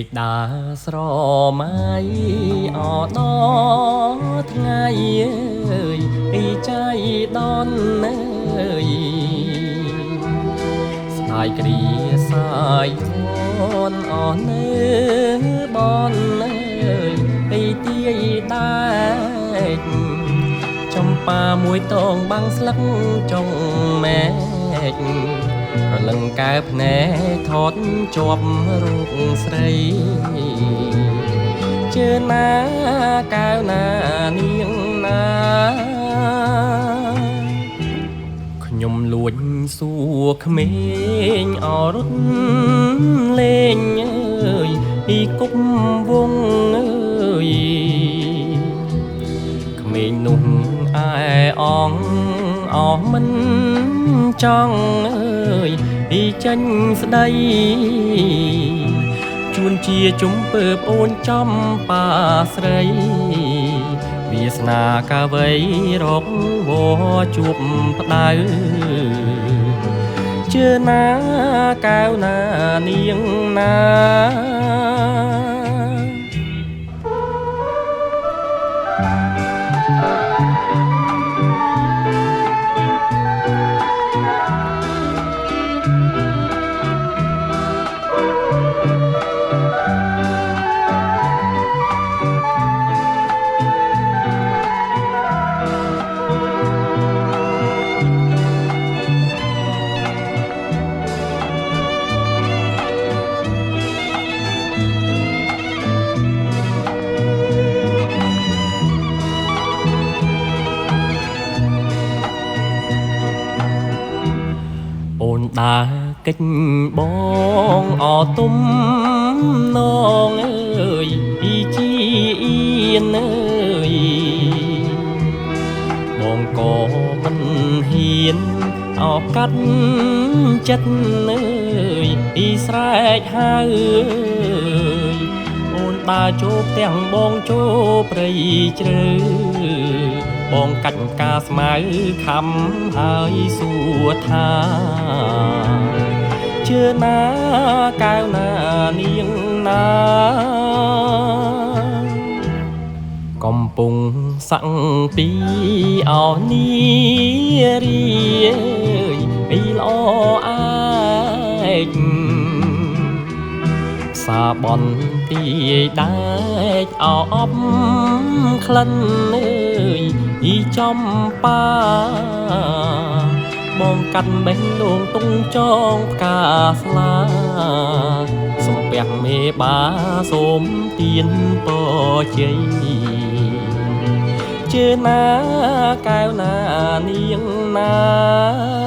កដើរស្រមៃអដល់ថ្ងៃអើយពីចៃដនអើយស្ដាយគ្រាសាយធនអស់នៅបនអើយពីទាយដែកចំប៉ាមួយតងបាំងស្លឹកចុងមែករលឹងកែភ្នែកថតជាប់រូបស្រីជឿណាកៅណានាងណាខ្ញុំលួចសួរក្មេងអរត់លេងអើយពីគប់វងអើយក្មេងនោះអែអងអស់មិនចង់អើយពីចាញ់ស្ដីជួនជាជំពើប្អូនចំប៉ាស្រីវាសនាកាវៃរកវជួបផ្ដៅជឿណាកៅណានាងណាអូនដើរកិច្ចបងអទុំនងអើយពីជាអៀនអើយបងក៏មិនហ៊ានអោកាត់ចិត្តអើយពីស្រែកហៅអូនដើរចូលផ្ទះបងចូលព្រៃជ្រៅបងកាច់ការស្មៅខំហើយសួរថាជឿណាកៅណានាងណាកំពុងសាក់ពីអោនីរីពីល្អឯកសាបនទីដែកអោអប់ក្លិនអើយពីចំប៉ាបងកាត់បេះដូងតុងចងផ្កាស្លាសំពះមេបាសូមទៀនពរជ័យជឿណាកៅណានាងណា